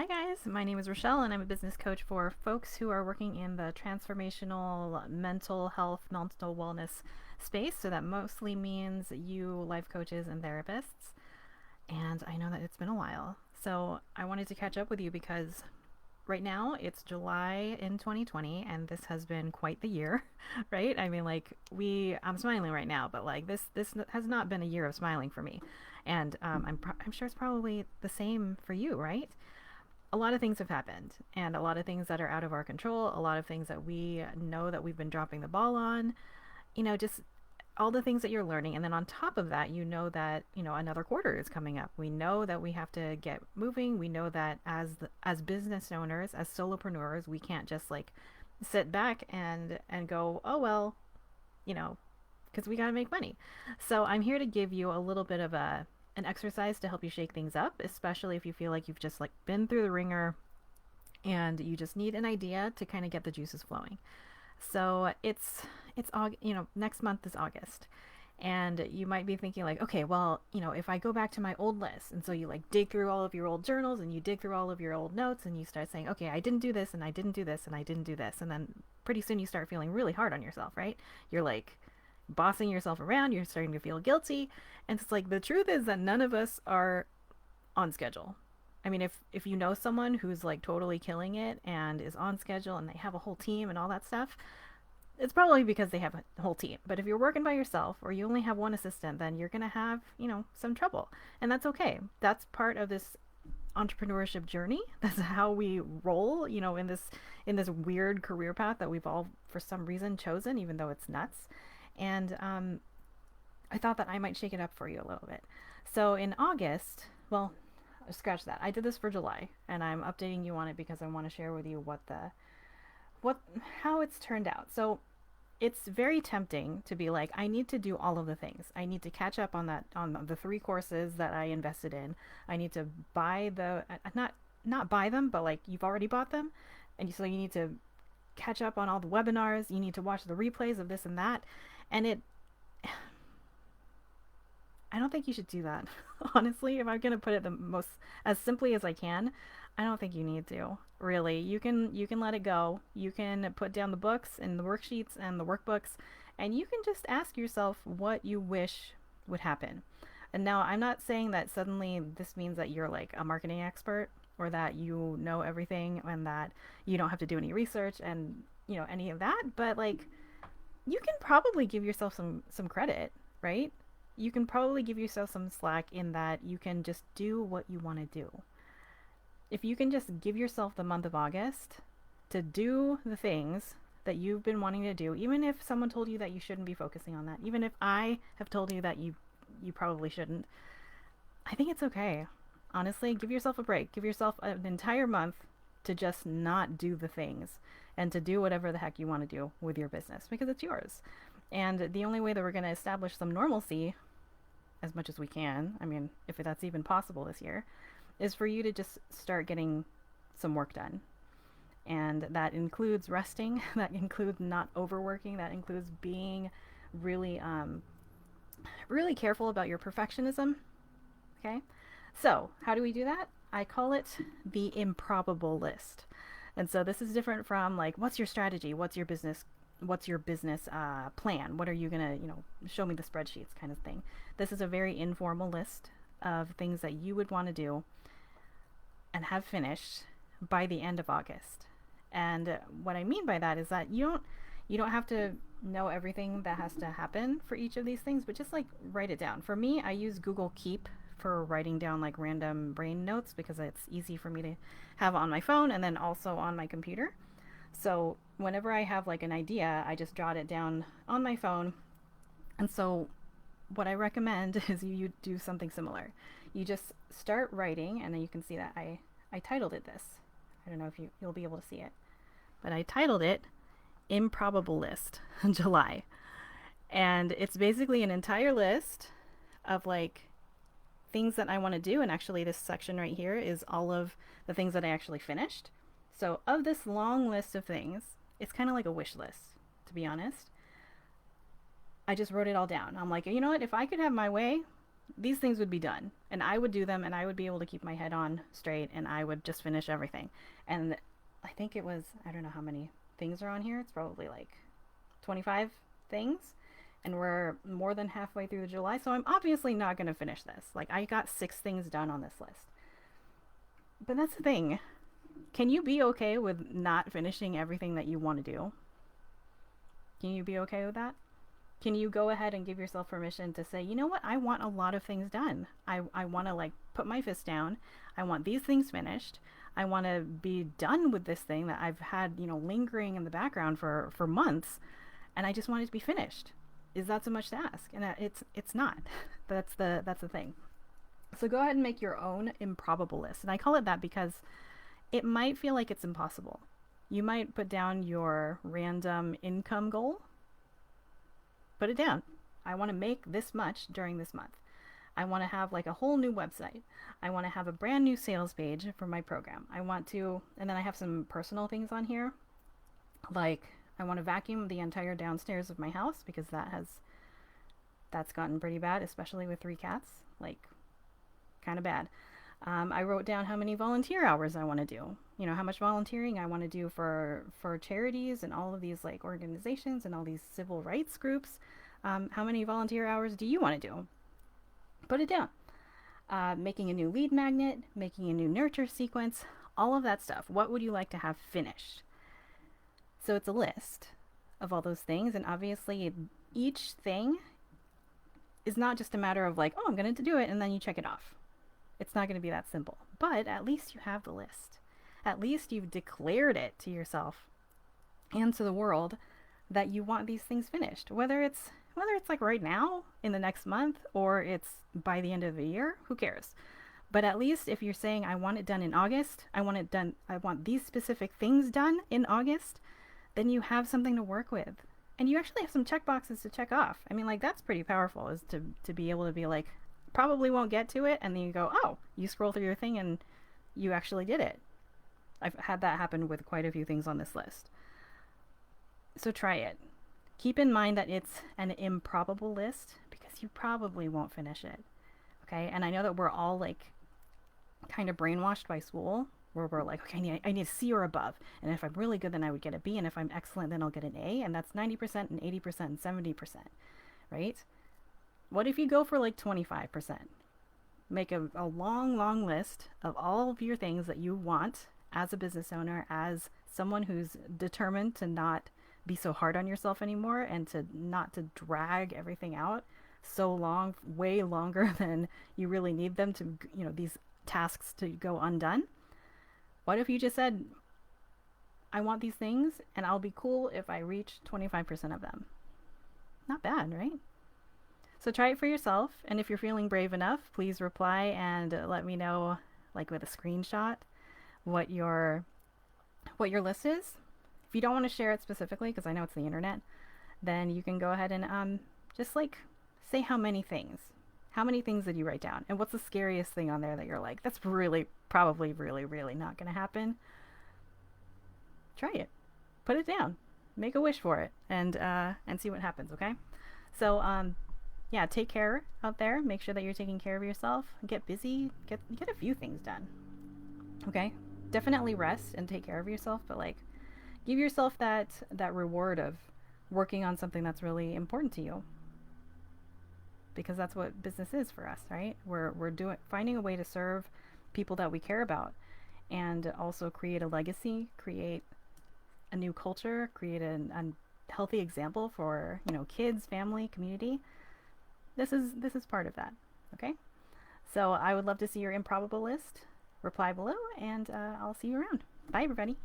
Hi guys, my name is Rochelle and I'm a business coach for folks who are working in the transformational mental health, mental wellness space. So that mostly means you life coaches and therapists. And I know that it's been a while. So I wanted to catch up with you because right now it's July in 2020 and this has been quite the year, right? I mean I'm smiling right now, but like this has not been a year of smiling for me. And I'm sure it's probably the same for you, right? A lot of things have happened and a lot of things that are out of our control, a lot of things that we know that we've been dropping the ball on, just all the things that you're learning. And then on top of that, that, another quarter is coming up. We know that we have to get moving. We know that as business owners, as solopreneurs, we can't just like sit back and go, "Oh well, you know, because we got to make money." So I'm here to give you a little bit of a an exercise to help you shake things up, especially if you feel like you've just like been through the ringer and you just need an idea to kind of get the juices flowing. So next month is August. And you might be thinking like, okay, well, if I go back to my old list, and so you like dig through all of your old journals and you dig through all of your old notes and you start saying, okay, I didn't do this and I didn't do this and I didn't do this. And then pretty soon you start feeling really hard on yourself, right? You're like bossing yourself around, you're starting to feel guilty. And it's like the truth is that none of us are on schedule. I mean, if you know someone who's like totally killing it and is on schedule and they have a whole team and all that stuff, it's probably because they have a whole team. But if you're working by yourself or you only have one assistant, then you're going to have, some trouble. And that's okay. That's part of this entrepreneurship journey. That's how we roll, in this weird career path that we've all for some reason chosen, even though it's nuts. And I thought that I might shake it up for you a little bit. So in August, well, scratch that. I did this for July, and I'm updating you on it because I want to share with you what how it's turned out. So it's very tempting to be like, I need to do all of the things. I need to catch up on the three courses that I invested in. I need to buy the not buy them, but like you've already bought them, and so you need to catch up on all the webinars. You need to watch the replays of this and that, and it I don't think you should do that. Honestly, if I'm going to put it the most as simply as I can, I don't think you need to. Really, you can let it go. You can put down the books and the worksheets and the workbooks and you can just ask yourself what you wish would happen. And now I'm not saying that suddenly this means that you're like a marketing expert or that you know everything and that you don't have to do any research and, any of that, but like you can probably give yourself some credit, right? You can probably give yourself some slack in that you can just do what you want to do. If you can just give yourself the month of August to do the things that you've been wanting to do, even if someone told you that you shouldn't be focusing on that, even if I have told you that you probably shouldn't, I think it's okay. Honestly, give yourself a break. Give yourself an entire month to just not do the things and to do whatever the heck you want to do with your business because it's yours. And the only way that we're going to establish some normalcy as much as we can, I mean, if that's even possible this year, is for you to just start getting some work done. And that includes resting, that includes not overworking, that includes being really, really careful about your perfectionism. Okay? So, how do we do that? I call it the improbable list. And so this is different from like, what's your strategy? What's your business plan? What are you gonna, show me the spreadsheets kind of thing. This is a very informal list of things that you would want to do and have finished by the end of August. And what I mean by that is that you don't have to know everything that has to happen for each of these things, but just like write it down. For me, I use Google Keep for writing down like random brain notes because it's easy for me to have on my phone and then also on my computer. So whenever I have like an idea, I just jot it down on my phone. And so what I recommend is you do something similar. You just start writing, and then you can see that I titled it this. I don't know if you'll be able to see it, but I titled it Improbable List July. And it's basically an entire list of like things that I want to do. And actually, this section right here is all of the things that I actually finished. So, of this long list of things, it's kind of like a wish list, to be honest. I just wrote it all down. I'm like, you know what? If I could have my way, these things would be done, and I would do them, and I would be able to keep my head on straight, and I would just finish everything. And I think it was, I don't know how many things are on here. It's probably like 25 things, and we're more than halfway through the July, so I'm obviously not going to finish this. Like, I got 6 things done on this list. But that's the thing. Can you be okay with not finishing everything that you want to do? Can you be okay with that? Can you go ahead and give yourself permission to say, you know what, I want a lot of things done. I want to like put my fist down. I want these things finished. I want to be done with this thing that I've had, lingering in the background for months, and I just want it to be finished. Is that so much to ask? And it's not. That's the thing. So go ahead and make your own improbable list. And I call it that because it might feel like it's impossible. You might put down your random income goal. Put it down. I want to make this much during this month. I want to have like a whole new website. I want to have a brand new sales page for my program. I want to, and then I have some personal things on here. Like I want to vacuum the entire downstairs of my house because that's gotten pretty bad, especially with 3 cats. Like kind of bad. I wrote down how many volunteer hours I want to do. How much volunteering I want to do for charities and all of these like organizations and all these civil rights groups. How many volunteer hours do you want to do? Put it down. Making a new lead magnet, making a new nurture sequence, all of that stuff. What would you like to have finished? So it's a list of all those things, and obviously each thing is not just a matter of like, oh, I'm going to do it, and then you check it off. It's not going to be that simple. But at least you have the list. At least you've declared it to yourself and to the world that you want these things finished. Whether it's like right now, in the next month, or it's by the end of the year, who cares? But at least if you're saying, I want it done in August, I want these specific things done in August, then you have something to work with. And you actually have some check boxes to check off. I mean, like, that's pretty powerful, is to be able to be like, probably won't get to it, and then you go, oh, you scroll through your thing and you actually did it. I've had that happen with quite a few things on this list. So try it. Keep in mind that it's an improbable list because you probably won't finish it. Okay? And I know that we're all like kind of brainwashed by school, where we're like, okay, I need a C or above. And if I'm really good, then I would get a B. And if I'm excellent, then I'll get an A. And that's 90% and 80% and 70%. Right? What if you go for like 25%? Make a long, long list of all of your things that you want as a business owner, as someone who's determined to not be so hard on yourself anymore and to not to drag everything out so long, way longer than you really need them to, these tasks to go undone. What if you just said, I want these things and I'll be cool if I reach 25% of them? Not bad, right? So try it for yourself, and if you're feeling brave enough, please reply and let me know, like with a screenshot, what your list is. If you don't want to share it specifically, because I know it's the internet, then you can go ahead and just like say how many things did you write down, and what's the scariest thing on there that you're like, that's really probably really really not going to happen. Try it, put it down, make a wish for it, and see what happens. Okay, so yeah, take care out there. Make sure that you're taking care of yourself. Get busy. Get a few things done. Okay? Definitely rest and take care of yourself, but like give yourself that reward of working on something that's really important to you. Because that's what business is for us, right? We're finding a way to serve people that we care about, and also create a legacy, create a new culture, create a healthy example for, kids, family, community. This is part of that. Okay? So I would love to see your improbable list. Reply below, and I'll see you around. Bye, everybody.